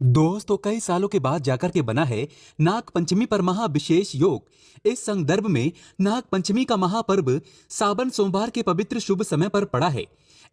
दोस्तों कई सालों के बाद जाकर के बना है नाग पंचमी पर महा विशेष योग। इस संदर्भ में नाग पंचमी का महापर्व सावन सोमवार के पवित्र शुभ समय पर पड़ा है।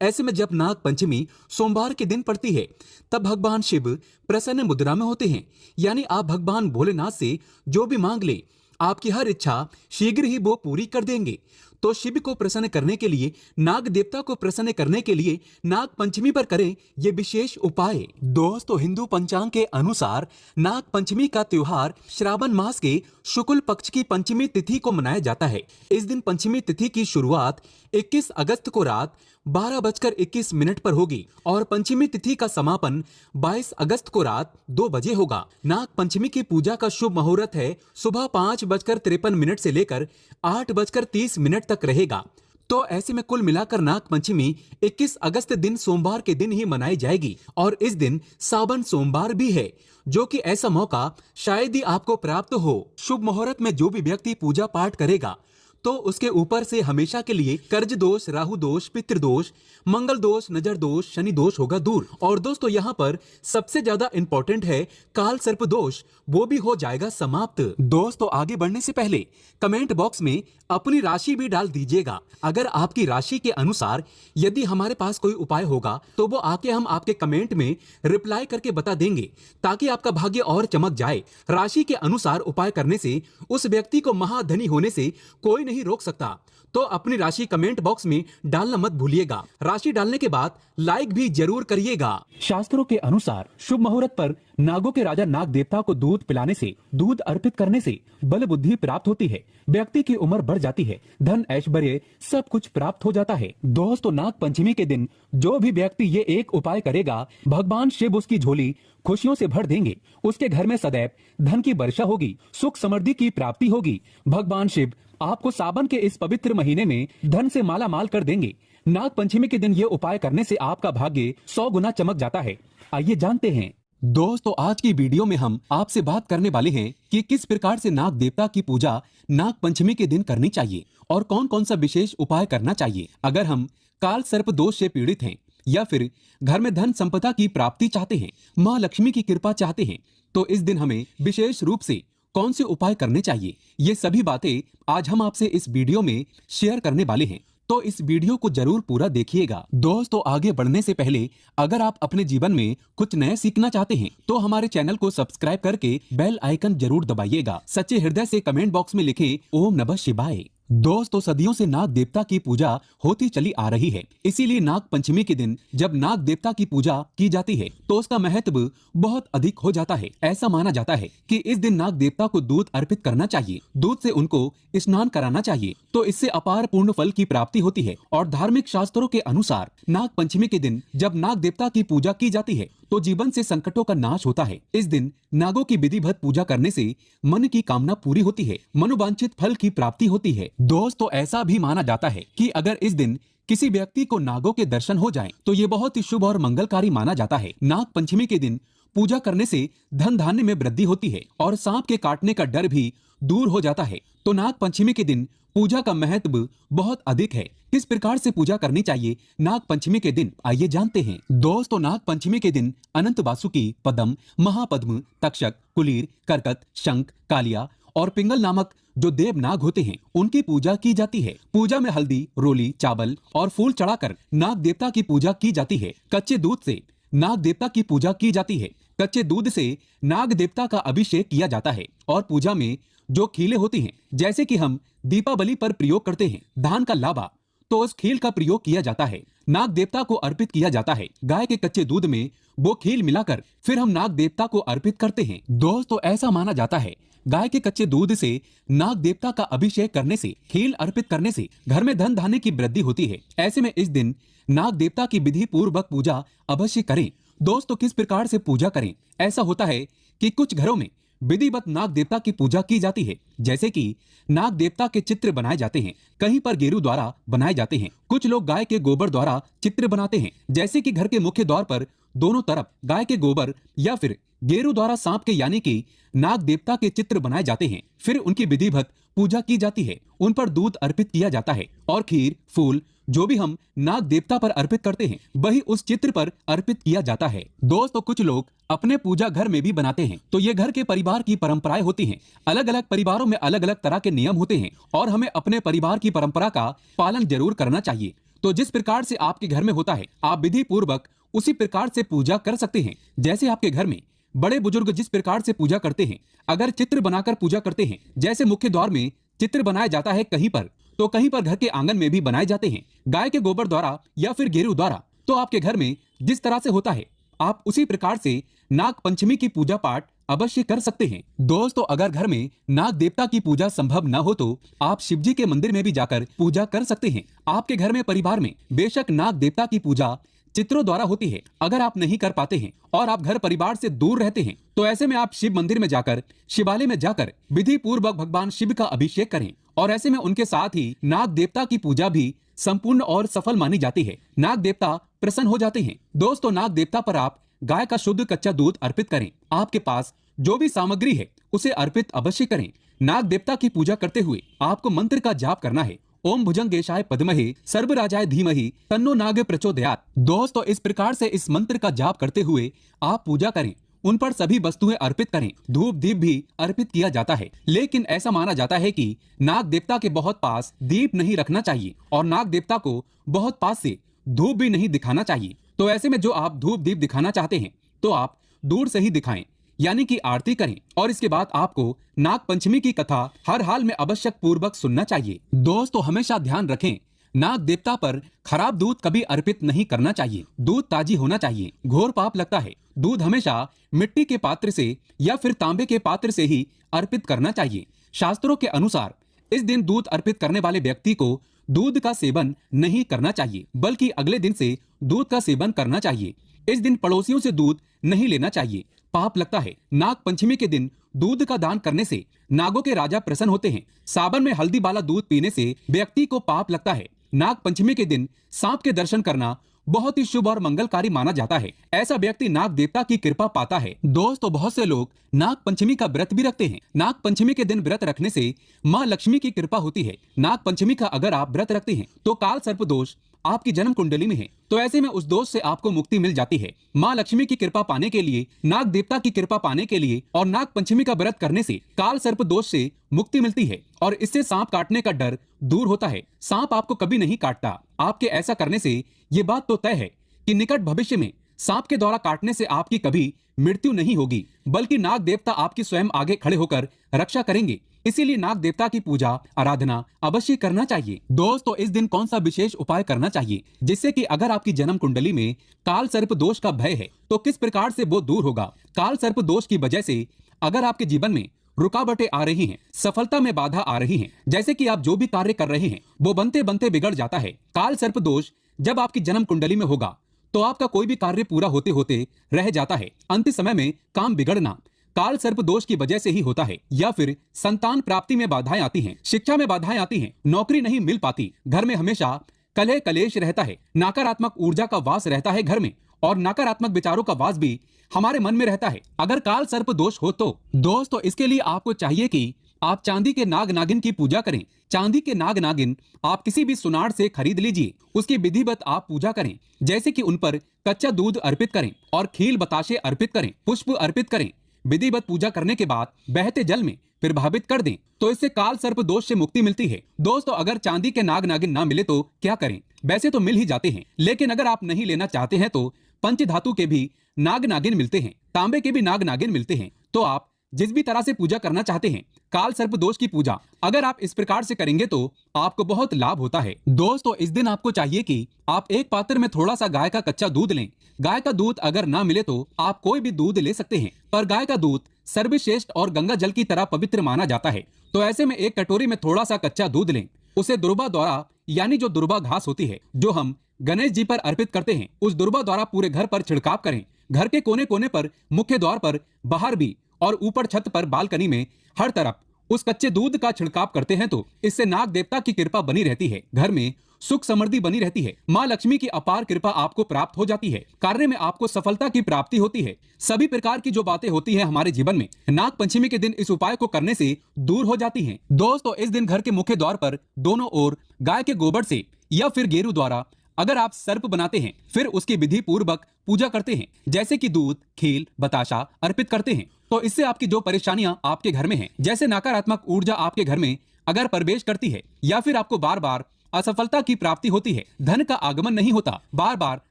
ऐसे में जब नाग पंचमी सोमवार के दिन पड़ती है तब भगवान शिव प्रसन्न मुद्रा में होते हैं। यानी आप भगवान भोलेनाथ से जो भी मांग ले आपकी हर इच्छा शीघ्र ही वो पूरी कर देंगे। तो शिव को प्रसन्न करने के लिए, नाग देवता को प्रसन्न करने के लिए नाग पंचमी पर करें ये विशेष उपाय। दोस्तों हिंदू पंचांग के अनुसार नाग पंचमी का त्योहार श्रावण मास के शुक्ल पक्ष की पंचमी तिथि को मनाया जाता है। इस दिन पंचमी तिथि की शुरुआत 21 अगस्त को रात 12:21 पर होगी और पंचमी तिथि का समापन 22 अगस्त को रात 2 बजे होगा। नाग पंचमी की पूजा का शुभ मुहूर्त है सुबह 5:53 से लेकर 8:30 तक रहेगा। तो ऐसे में कुल मिलाकर नाग पंचमी 21 अगस्त दिन सोमवार के दिन ही मनाई जाएगी और इस दिन सावन सोमवार भी है, जो कि ऐसा मौका शायद ही आपको प्राप्त हो। शुभ मुहूर्त में जो भी व्यक्ति पूजा पाठ करेगा तो उसके ऊपर से हमेशा के लिए कर्ज दोष, राहु दोष, पितृदोष, मंगल दोष, नजर दोष, शनि दोष होगा दूर। और दोस्तों यहाँ पर सबसे ज्यादा इंपॉर्टेंट है काल सर्प दोष, वो भी हो जाएगा समाप्त। दोस्तों आगे बढ़ने से पहले कमेंट बॉक्स में अपनी राशि भी डाल दीजिएगा। अगर आपकी राशि के अनुसार यदि हमारे पास कोई उपाय होगा तो वो आके हम आपके कमेंट में रिप्लाई करके बता देंगे, ताकि आपका भाग्य और चमक जाए। राशि के अनुसार उपाय करने से उस व्यक्ति को महाधनी होने से कोई नहीं रोक सकता। तो अपनी राशि कमेंट बॉक्स में डालना मत भूलिएगा। राशि डालने के बाद लाइक भी जरूर करिएगा। शास्त्रों के अनुसार शुभ मुहूर्त पर नागों के राजा नाग देवता को दूध पिलाने से, दूध अर्पित करने से बल बुद्धि प्राप्त होती है, व्यक्ति की उम्र बढ़ जाती है, धन ऐश्वर्य सब कुछ प्राप्त हो जाता है। दोस्तों नाग पंचमी के दिन जो भी व्यक्ति ये एक उपाय करेगा, भगवान शिव उसकी झोली खुशियों से भर देंगे। उसके घर में सदैव धन की वर्षा होगी, सुख समृद्धि की प्राप्ति होगी। भगवान शिव आपको सावन के इस पवित्र महीने में धन से माला माल कर देंगे। नाग पंचमी के दिन ये उपाय करने से आपका भाग्य 100 गुना चमक जाता है। आइए जानते हैं। दोस्तों आज की वीडियो में हम आपसे बात करने वाले हैं कि किस प्रकार से नाग देवता की पूजा नाग पंचमी के दिन करनी चाहिए और कौन कौन सा विशेष उपाय करना चाहिए। अगर हम काल सर्प दोष से पीड़ित हैं या फिर घर में धन संपदा की प्राप्ति चाहते हैं, माँ लक्ष्मी की कृपा चाहते हैं, तो इस दिन हमें विशेष रूप से कौन से उपाय करने चाहिए, ये सभी बातें आज हम आपसे इस वीडियो में शेयर करने वाले हैं। तो इस वीडियो को जरूर पूरा देखिएगा। दोस्तों आगे बढ़ने से पहले अगर आप अपने जीवन में कुछ नया सीखना चाहते हैं तो हमारे चैनल को सब्सक्राइब करके बेल आइकन जरूर दबाइएगा। सच्चे हृदय से कमेंट बॉक्स में लिखें ओम नमः शिवाय। दोस्तों सदियों से नाग देवता की पूजा होती चली आ रही है, इसीलिए नाग पंचमी के दिन जब नाग देवता की पूजा की जाती है तो उसका महत्व बहुत अधिक हो जाता है। ऐसा माना जाता है कि इस दिन नाग देवता को दूध अर्पित करना चाहिए, दूध से उनको स्नान कराना चाहिए, तो इससे अपार पूर्ण फल की प्राप्ति होती है। और धार्मिक शास्त्रों के अनुसार नाग पंचमी के दिन जब नाग देवता की पूजा की जाती है तो जीवन से संकटों का नाश होता है। इस दिन नागों की विधिवत पूजा करने से मन की कामना पूरी होती है, मनोवांछित फल की प्राप्ति होती है। दोस्तों ऐसा भी माना जाता है कि अगर इस दिन किसी व्यक्ति को नागों के दर्शन हो जाएं, तो ये बहुत ही शुभ और मंगलकारी माना जाता है। नाग पंचमी के दिन पूजा करने से धन धान्य में वृद्धि होती है और सांप के काटने का डर भी दूर हो जाता है। तो नाग पंचमी के दिन पूजा का महत्व बहुत अधिक है। किस प्रकार से पूजा करनी चाहिए नाग पंचमी के दिन, आइए जानते हैं। दोस्तों नाग पंचमी के दिन अनंत वासुकी, पद्म, महापद्म, तक्षक, कुलीर, करकत, शंख, कालिया और पिंगल नामक जो देव नाग होते हैं उनकी पूजा की जाती है। पूजा में हल्दी, रोली, चावल और फूल चढ़ाकर नाग देवता की पूजा की जाती है। कच्चे दूध से नाग देवता की पूजा की जाती है। कच्चे दूध से नाग देवता का अभिषेक किया जाता है और पूजा में जो खीले होती हैं, जैसे कि हम दीपावली पर प्रयोग करते हैं धान का लावा, तो उस खील का प्रयोग किया जाता है, नाग देवता को अर्पित किया जाता है। गाय के कच्चे दूध में वो खील मिलाकर फिर हम नाग देवता को अर्पित करते हैं। दोस्तों ऐसा माना जाता है गाय के कच्चे दूध से नाग देवता का अभिषेक करने से, खील अर्पित करने से घर में धन धान्य की वृद्धि होती है। ऐसे में इस दिन नाग देवता की विधि पूर्वक पूजा अवश्य करें। दोस्तों किस प्रकार से पूजा करें, ऐसा होता है कि कुछ घरों में विधिवत नाग देवता की पूजा की जाती है, जैसे कि नाग देवता के चित्र बनाए जाते हैं, कहीं पर गेरू द्वारा बनाए जाते हैं। कुछ लोग गाय के गोबर द्वारा चित्र बनाते हैं, जैसे कि घर के मुख्य द्वार पर दोनों तरफ गाय के गोबर या फिर गेरू द्वारा सांप के यानी कि नाग देवता के चित्र बनाए जाते हैं। फिर उनकी विधिवत पूजा की जाती है, उन पर दूध अर्पित किया जाता है और खीर, फूल, जो भी हम नाग देवता पर अर्पित करते हैं वही उस चित्र पर अर्पित किया जाता है। दोस्तों कुछ लोग अपने पूजा घर में भी बनाते हैं, तो ये घर के परिवार की परंपराएं होती हैं। अलग अलग परिवारों में अलग अलग तरह के नियम होते हैं और हमें अपने परिवार की परंपरा का पालन जरूर करना चाहिए। तो जिस प्रकार से आपके घर में होता है आप विधि पूर्वक उसी प्रकार से पूजा कर सकते हैं। जैसे आपके घर में बड़े बुजुर्ग जिस प्रकार से पूजा करते हैं, अगर चित्र बनाकर पूजा करते हैं, जैसे मुख्य द्वार में चित्र बनाया जाता है कहीं पर, तो कहीं पर घर के आंगन में भी बनाए जाते हैं गाय के गोबर द्वारा या फिर गेरू द्वारा। तो आपके घर में जिस तरह से होता है आप उसी प्रकार से नाग पंचमी की पूजा पाठ अवश्य कर सकते हैं। दोस्तों अगर घर में नाग देवता की पूजा संभव न हो तो आप शिव जी के मंदिर में भी जाकर पूजा कर सकते हैं। आपके घर में परिवार में बेशक नाग देवता की पूजा चित्रों द्वारा होती है, अगर आप नहीं कर पाते हैं और आप घर परिवार से दूर रहते हैं तो ऐसे में आप शिव मंदिर में जाकर शिवालय में जाकर विधि पूर्वक भगवान शिव का अभिषेक करें और ऐसे में उनके साथ ही नाग देवता की पूजा भी संपूर्ण और सफल मानी जाती है। नाग देवता प्रसन्न हो जाते हैं। दोस्तों नाग देवता पर आप गाय का शुद्ध कच्चा दूध अर्पित करें। आपके पास जो भी सामग्री है उसे अर्पित अवश्य करें। नाग देवता की पूजा करते हुए आपको मंत्र का जाप करना है। ओम भुजंगेशाय पद्महे सर्वराजाय धीमहि तन्नो नाग प्रचोदयात्। दोस्तों इस प्रकार से इस मंत्र का जाप करते हुए आप पूजा करें, उन पर सभी वस्तुएं अर्पित करें। धूप दीप भी अर्पित किया जाता है, लेकिन ऐसा माना जाता है कि नाग देवता के बहुत पास दीप नहीं रखना चाहिए और नाग देवता को बहुत पास से धूप भी नहीं दिखाना चाहिए। तो ऐसे में जो आप धूप दीप दिखाना चाहते हैं तो आप दूर से ही दिखाएं, यानी कि आरती करें और इसके बाद आपको नाग पंचमी की कथा हर हाल में आवश्यक पूर्वक सुनना चाहिए। दोस्तों हमेशा ध्यान रखें, नाग देवता पर खराब दूध कभी अर्पित नहीं करना चाहिए। दूध ताजी होना चाहिए, घोर पाप लगता है। दूध हमेशा मिट्टी के पात्र से या फिर तांबे के पात्र से ही अर्पित करना चाहिए। शास्त्रों के अनुसार इस दिन दूध अर्पित करने वाले व्यक्ति को दूध का सेवन नहीं करना चाहिए, बल्कि अगले दिन से दूध का सेवन करना चाहिए। इस दिन पड़ोसियों से दूध नहीं लेना चाहिए, पाप लगता है। नाग पंचमी के दिन दूध का दान करने से नागों के राजा प्रसन्न होते हैं। सावन में हल्दी वाला दूध पीने से व्यक्ति को पाप लगता है। नाग पंचमी के दिन सांप के दर्शन करना बहुत ही शुभ और मंगलकारी माना जाता है। ऐसा व्यक्ति नाग देवता की कृपा पाता है। दोस्तों बहुत से लोग नाग पंचमी का व्रत भी रखते हैं। नाग पंचमी के दिन व्रत रखने से माँ लक्ष्मी की कृपा होती है। नाग पंचमी का अगर आप व्रत रखते हैं तो काल सर्प दोष आपकी जन्म कुंडली में है, तो ऐसे में उस दोष से आपको मुक्ति मिल जाती है। माँ लक्ष्मी की कृपा पाने के लिए, नाग देवता की कृपा पाने के लिए और नाग पंचमी का व्रत करने से काल सर्प दोष से मुक्ति मिलती है और इससे सांप काटने का डर दूर होता है। सांप आपको कभी नहीं काटता। आपके ऐसा करने से ये बात तो तय है कि निकट भविष्य में सांप के द्वारा काटने से आपकी कभी मृत्यु नहीं होगी, बल्कि नाग देवता आपकी स्वयं आगे खड़े होकर रक्षा करेंगे। इसीलिए नाग देवता की पूजा आराधना अवश्य करना चाहिए। दोस्तों इस दिन कौन सा विशेष उपाय करना चाहिए जिससे कि अगर आपकी जन्म कुंडली में काल सर्प दोष का भय है तो किस प्रकार से वो दूर होगा। काल सर्प दोष की वजह से अगर आपके जीवन में रुकावटें आ रही हैं, सफलता में बाधा आ रही हैं, जैसे कि आप जो भी कार्य कर रहे हैं वो बनते बनते बिगड़ जाता है। काल सर्प दोष जब आपकी जन्म कुंडली में होगा तो आपका कोई भी कार्य पूरा होते होते रह जाता है। अंतिम समय में काम बिगड़ना काल सर्प दोष की वजह से ही होता है। या फिर संतान प्राप्ति में बाधाएं आती हैं, शिक्षा में बाधाएं आती हैं, नौकरी नहीं मिल पाती, घर में हमेशा कलह कलेश रहता है, नकारात्मक ऊर्जा का वास रहता है घर में और नकारात्मक विचारों का वास भी हमारे मन में रहता है अगर काल सर्प दोष हो तो। दोस्तों इसके लिए आपको चाहिए कि आप चांदी के नाग नागिन की पूजा करें। चांदी के नाग नागिन आप किसी भी सुनार से खरीद लीजिए, उसकी विधिवत आप पूजा करें, जैसे कि उन पर कच्चा दूध अर्पित करें और खील बताशे अर्पित करें, पुष्प अर्पित करें। विधिवत पूजा करने के बाद बहते जल में प्रभावित कर दें तो इससे काल सर्प दोष से मुक्ति मिलती है। दोस्तों अगर चांदी के नाग नागिन ना मिले तो क्या करें? वैसे तो मिल ही जाते हैं, लेकिन अगर आप नहीं लेना चाहते हैं तो पंच धातु के भी नाग नागिन मिलते हैं, तांबे के भी नाग नागिन मिलते हैं। तो आप जिस भी तरह से पूजा करना चाहते हैं काल सर्प दोष की पूजा अगर आप इस प्रकार से करेंगे तो आपको बहुत लाभ होता है। दोस्तों इस दिन आपको चाहिए कि आप एक पात्र में थोड़ा सा गाय का कच्चा दूध लें। गाय का दूध अगर ना मिले तो आप कोई भी दूध ले सकते हैं, पर गाय का दूध सर्वश्रेष्ठ और गंगा जल की तरह पवित्र माना जाता है। तो ऐसे में एक कटोरी में थोड़ा सा कच्चा दूध लें, उसे दुर्बा द्वारा यानी जो दुर्बा घास होती है जो हम गणेश जी पर अर्पित करते हैं, उस दुर्बा द्वारा पूरे घर पर छिड़काव करें। घर के कोने कोने पर, मुख्य द्वार पर, बाहर भी और ऊपर छत पर, बालकनी में, हर तरफ उस कच्चे दूध का छिड़काव करते हैं तो इससे नाग देवता की कृपा बनी रहती है, घर में सुख समृद्धि बनी रहती है, माँ लक्ष्मी की अपार कृपा आपको प्राप्त हो जाती है, कार्य में आपको सफलता की प्राप्ति होती है। सभी प्रकार की जो बातें होती है हमारे जीवन में नाग पंचमी के दिन इस उपाय को करने से दूर हो जाती हैं। दोस्तों इस दिन घर के मुख्य द्वार पर दोनों ओर गाय के गोबर से या फिर गेरू द्वारा अगर आप सर्प बनाते हैं, फिर उसकी विधि पूर्वक पूजा करते हैं, जैसे कि दूध, खील, बताशा अर्पित करते हैं, तो इससे आपकी जो परेशानियां आपके घर में हैं, जैसे नकारात्मक ऊर्जा आपके घर में अगर प्रवेश करती है या फिर आपको बार बार असफलता की प्राप्ति होती है, धन का आगमन नहीं होता, बार बार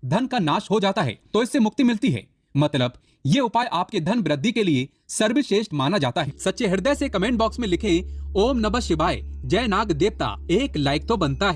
धन का नाश हो जाता है, तो इससे मुक्ति मिलती है। मतलब ये उपाय आपके धन वृद्धि के लिए सर्वश्रेष्ठ माना जाता है। सच्चे हृदय से कमेंट बॉक्स में लिखें ओम नमः शिवाय, जय नाग देवता, एक लाइक तो बनता है।